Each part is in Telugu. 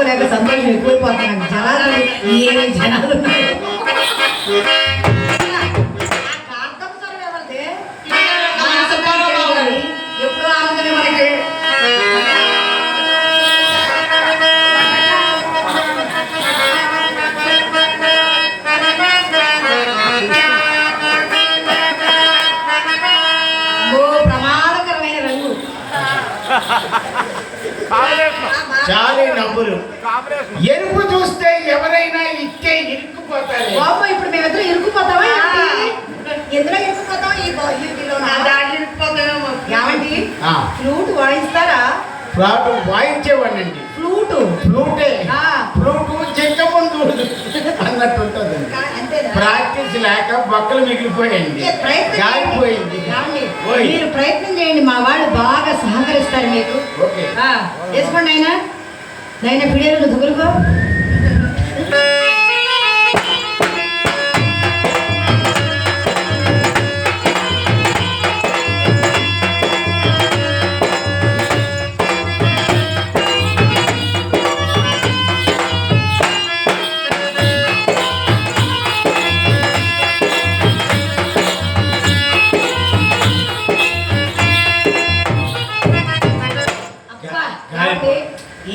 తట్టుకోలేక సంతోషం ఎక్కువైపోతున్నాను. జనాలు ఏమి జనాలు ఉన్నాయి. ఎప్పుడు ఆనందమే మనకి. ప్రమాదకరమైన రంగు చాలే నవ్వులు. ఎరుపు చూస్తే ఎవరైనా ఇట్టే ఇరుక్కుపోతారు. బాబు ఇప్పుడు మేమిద్దరం ఇరుక్కుపోతావా? ఎందులో ఇరుక్కుపోతాం? ఈ దాంట్లో ఇరుక్కుపోతామేమో. ఏమండి ఫ్లూట్ వాయిస్తారా? ఫ్లూట్ వాయించేవాడినండి. ఫ్లూట్ ఫ్లూటే ఫ్లూట్ చెక్క ముందు అన్నట్టు ఉంటుంది. ప్రాక్టీస్ లేక బొక్కలు మిగిలిపోయింది, గాలిపోయింది. మీరు ప్రయత్నం చేయండి, మా వాళ్ళు బాగా సహకరిస్తారు మీకు. వేసుకోండి అయినా నైనా పిడియలు దుగురుకో.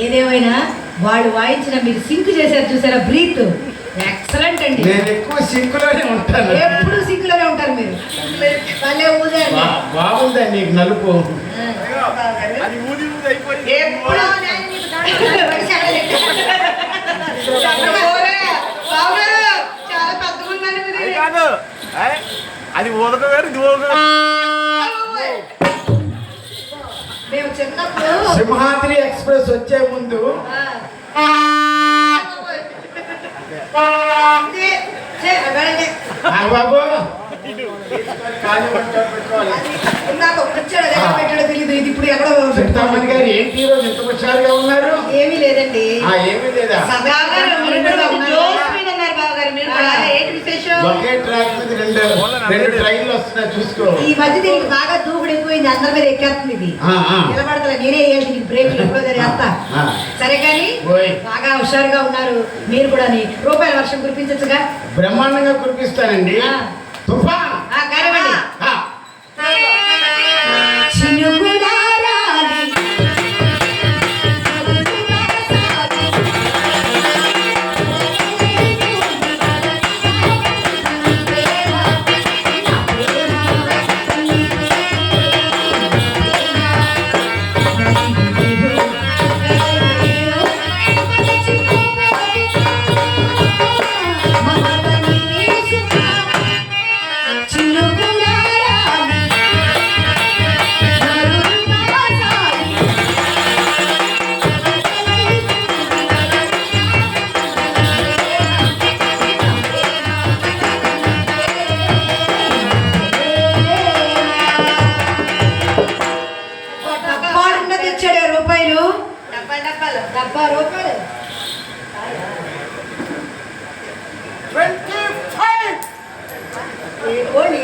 ఏదేమైనా వాళ్ళు వాయించిన మీరు సింక్ చేశారు చూసారా, బ్రీత్ ఎక్సలెంట్ అండి. నేను ఎక్కువ సింకులోనే ఉంటాను. ఎప్పుడు సింకులోనే ఉంటారు మీరు. బాగుందండి నీకు నలుపు. చాలా పెద్దగా అది ఊదటం వేరు, ఇది ఊదటం. మేము చిన్నప్పుడు సింహాద్రి ఎక్స్ప్రెస్ వచ్చే ముందు బాబు తెలీదు. ఇది ఇప్పుడు ఎక్కడో చెప్తామని గారు ఏంటి ఈరోజు ఇంత హుషారుగా ఉన్నారు? ఏమీ లేదండి. ఏమీ లేదా? ఒకే ట్రాక్ మీద రెండు ట్రైన్లు వస్తున్నాయి చూసుకో. ఈ మధ్య దీనికి బాగా దూకుడు ఎక్కువైంది, అందరి మీద ఎక్కేస్తుంది. ఇది నిలబడతా నేనే వేయాలి బ్రేక్ వేస్తా. సరే కానీ బాగా హుషారుగా ఉన్నారు. మీరు కూడా రూపాయల వర్షం కురిపించచ్చుగా? బ్రహ్మాండంగా కురిపిస్తానండి. తుఫాన్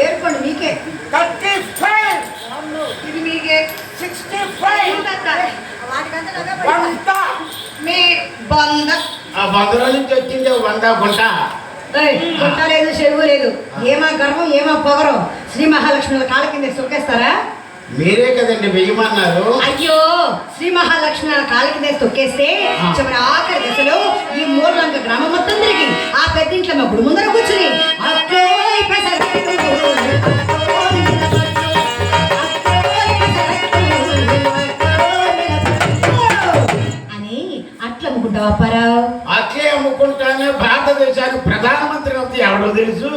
ఏర్పండి మీకే 35. ఇది మీకే 65. మీ బంద బందలో నుంచి వచ్చింది 100 గుంట. గుంట లేదు, చెరువు లేదు. ఏమా గర్వం, ఏమా పొగరం. శ్రీ మహాలక్ష్మి కాళ్ళ కింద తొక్కేస్తారా? మీరే కదండి వెయ్యమన్నారు. అయ్యో, శ్రీ మహాలక్ష్మి కాళ్ళ కింద తొక్కేస్తే చివరి ఆఖరి దశలో ఈ మూలంక గ్రామం మొత్తం తిరిగి ఆ పెద్దింట్లో మా గుడి ముందర కూర్చుని అని అట్లా అమ్ముకుంటావా అప్పారావు? అట్లే అమ్ముకుంటానే. భారతదేశానికి ప్రధానమంత్రి అవుతే ఎవడో తెలుసు.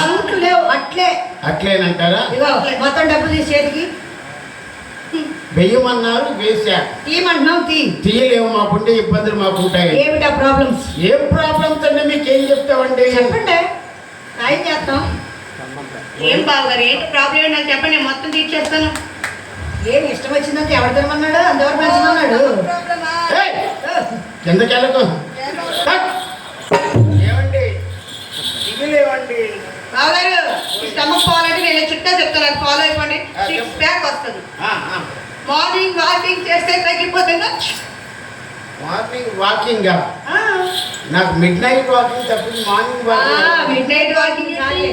షూట్లు లేవు, అట్లే అట్లేనంటారా? మొత్తం డబ్బులు తీసి చేతికి వెయ్యమన్నారు, వేసా. తీయమంటున్నాం, తీయలేము. మాకుంటే ఇబ్బందులు మాకుంటాయి. ఏమిటా ప్రాబ్లమ్స్? ఏం ప్రాబ్లమ్స్ అండి? మీకేం చెప్తామండి? చెప్పండి, ఏం చేస్తాం? ఏం బావగారు, ఏంటి ప్రాబ్లం నాకు చెప్పండి, నేను మొత్తం తీర్చేస్తాను. ఏం ఇష్టం వచ్చిందంటే ఎవరు తినమన్నాడు, అందరు పెంచమన్నాడు. ఎందుకెళ్ళకు ఏమండి? ఇదిలేవండి బావగారు, ఈ స్టమక్ పోవాలంటే నేను చుట్టా చెప్తాను, అది ఫాలో అయిపోండి. 6 ప్యాక్ వస్తుంది. మార్నింగ్ వాకింగ్ చేస్తే తగ్గిపోతుందా? మార్నింగ్ వాకింగ్ ఆ, నాకు మిడ్ నైట్ వాకింగ్ తప్పింది morning walking. Mid night walking చాలే.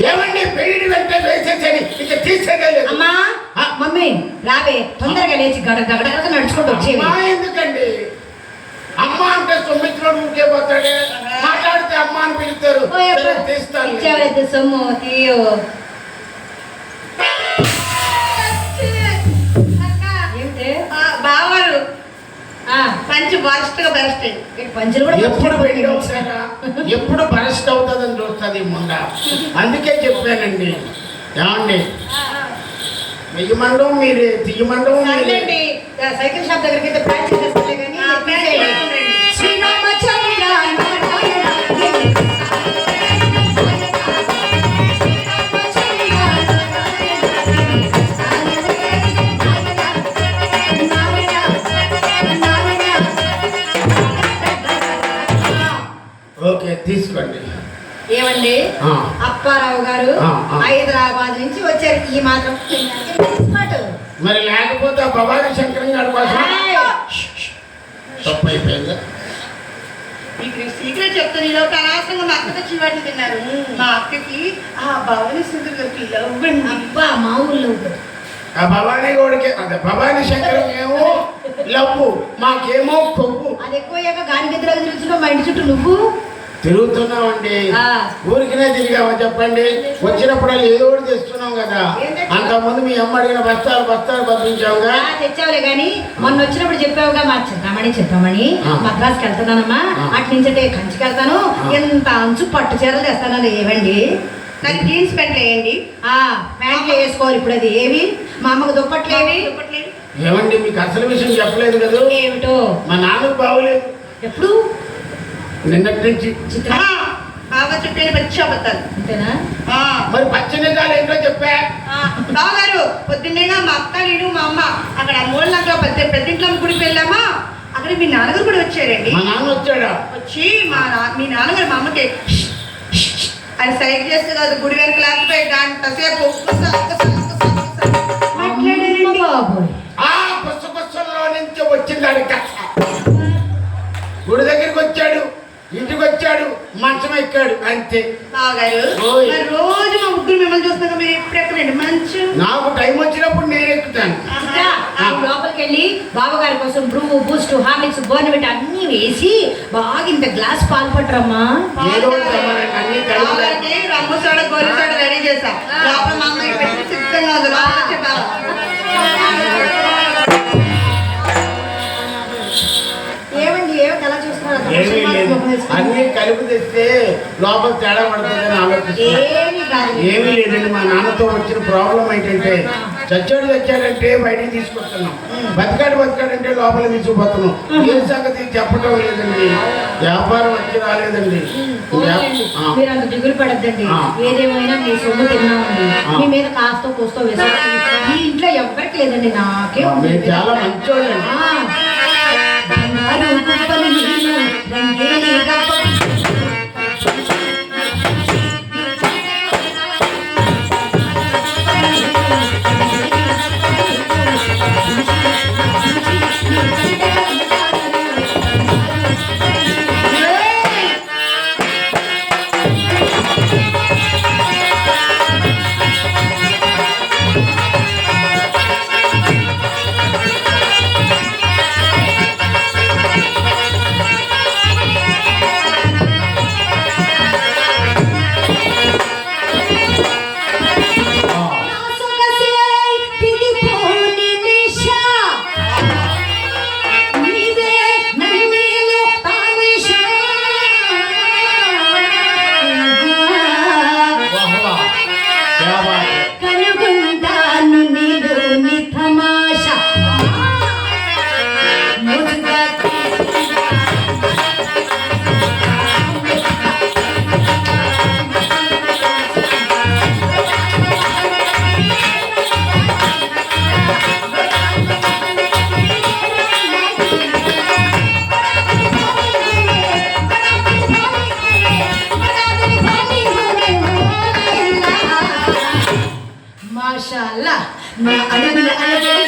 ఏమండి పెళ్లి వెంటనే వేసేసేది ఇక తీసేదే లేదు. అమ్మా ఆ, మమ్మీ రావే తొందరగా లేచి గడగడ నడుచుకుంటూ వచ్చేవి. అమ్మా ఎందుకండి? అమ్మ అంటే సొమ్మిచ్చినోడు ఊరికే పోతాడే. మాట్లాడితే అమ్మ అని పిలుస్తారు. సరే, తీస్తాను. ఇచ్చేవరైతే సొమ్ము తీయో. ఏమిటే బావారు ఆ, మంచి బరస్ట్ గా బరస్ట్ ఇటు పంచులు కూడా ఎప్పుడు పెళ్లి అవుతారా? ఎప్పుడు బరస్ట్ అవుతుందని చూస్తుంది ముండ. అందుకే చెప్పానండి. ఏమండి మిగిమండం మీరే తియ్యమండం మీరే. సర్లేండి, సైకిల్ షాప్ దగ్గరికి అయితే ప్యాచ్ చేసేస్తాలే కానీ తీసేయండి. శ్రీరామచంద్ర నారాయణ ఓకే తీసుకోండి. ఏమండి ఆ. అప్పారావు గారు ఆ, ఆ. హైదరాబాద్ నుంచి వచ్చారు. ఈ మాత్రం మాట. మరి లేకపోతే ఆ భవానీ శంకరం గారి కోసం తప్పు అయిపోయిందా? మీకు సీక్రెట్ చెప్తాను. ఈ లోపు అనవసరంగా మా అక్కతో చీవాట్లు తిన్నారు. మా అక్కకి ఆ భవని సుందర్ గారికి లవ్ అండి. అబ్బా మా ఊళ్ళో ఆ భవానీ గోడికి అంటే భవానీ శంకరం ఏమో లవ్వు, మాకేమో కొవ్వు. అది ఎక్కువయ్యాక గాని గదిలో తిరుగుతున్నావు. మా ఇంటి చుట్టూ నువ్వు తిరుగుతున్నామండి. ఆ. ఊరికినే తిరిగామా చెప్పండి? వచ్చినప్పుడు ఏదో ఒకటి తెస్తున్నాం కదా. ఏం తెచ్చావు? అంతకుముందు మీ అమ్మ అడిగిన బస్తాలు బస్తాలు పంపించావుగా. తెచ్చావులే గాని మొన్న వచ్చినప్పుడు చెప్పావుగా మా చింతామణి ఆ. మద్రాసుకి వెళ్తున్నానమ్మా. ఆ. అటు నుంచి కంచికి వెళ్తాను. ఆ. ఎంత అంచు పట్టు చీరలు తెస్తానని ఏవండి. నాకు జీన్స్ ప్యాంట్లు వేయండి. ఆ ప్యాంట్లు వేసుకోవాలి ఇప్పుడు. అది ఏవి మా అమ్మకు దుప్పట్లేవి. దుప్పట్లేదు. ఏమండి మీకు అసలు విషయం చెప్పలేదు కదా. ఏమిటో మా నాన్నకు బాగోలేదు ఎప్పుడు నిన్నటి నుంచి. చిత్ర బాగా చెప్పాను పచ్చి అబద్ధాలు. అంతేనా? మరి పచ్చనికాలు ఏంటో చెప్పా. బావగారు పొద్దున్నేగా మా అక్క నేను మా అమ్మ అక్కడ మూలనగర్ పెద్దింట్లో గుడికి వెళ్ళామా. అక్కడ మీ నాన్నగారు కూడా వచ్చారండి. మా నాన్న వచ్చాడా? వచ్చి మీ నాన్నగారు మా అమ్మకి అది సైకిల్ చేస్తే కాదు గుడి వెనక లేకపోయి గంట సేపు అమ్మ బాబోయ్. ఆ పుస్తకంలో నుంచి వచ్చిందాడు కథ. గుడి దగ్గరికి వచ్చాడు, ఇంటికి వచ్చాడు, మంచం ఎక్కాడు అంతే. బావగారు ఓయ్. మరి రోజు మా ముగ్గురు మిమ్మల్ని చూస్తున్నాక మీరు ఎప్పుడు ఎక్కడండి మంచు. నాకు టైం వచ్చినప్పుడు నేను ఎక్కుతాను. చిత్ర, నువ్వు లోపలికి వెళ్ళి బావగారి కోసం బ్రూ బూస్ట్ హార్లిక్స్ బోర్నవిటా అన్ని వేసి బాగా ఇంత గ్లాస్ పాలు పట్టరమ్మా. ఏదో ఒకటి తెమ్మనండి, అన్నీ కలిపి బావగారికి రంగు సోడ గోరి సోడ రెడీ చేశా. లోపల మా అమ్మాయి పెట్టి సిద్ధంగా ఉంది. లోపల వచ్చే బావ. ఏమండి ఏమిటి అలా చూస్తున్నారు? ఏమీ లేదు, అన్నీ కలిపి తెస్తే లోపల తేడా పడుతుందని ఆలోచిస్తున్నాను. ఏమీ కాదు. ఏమీ లేదండి. మా నాన్నతో వచ్చిన ప్రాబ్లం ఏంటంటే చచ్చాడంటే బయటికి తీసుకొస్తున్నాం, బతికాడంటే లోపల తీసుకుపోతున్నాం. ఏ సంగతి చెప్పడం లేదండి. వ్యాపారం వచ్చి రాలేదండి. ఓకేండి. ఆ. మీరు అంత దిగులు పడద్దండి. ఆ. ఏదేమైనా మీ సొమ్ము తిన్నామండి. ఆ. మీ మీద కాస్తో కూస్తో వేసుకోండి. ఈ ఇంట్లో ఎవరికి లేదండి, నాకే ఉంది. మీరు చాలా మంచోళ్ళండి. ఆ. బంగారు కుప్పలు నీళ్ళు, రంగేలి గప్పలు. కనుగొంటాను నీలోని తమాషా. ముదుగా మాషాల్లా నా అడుగుల అలజడి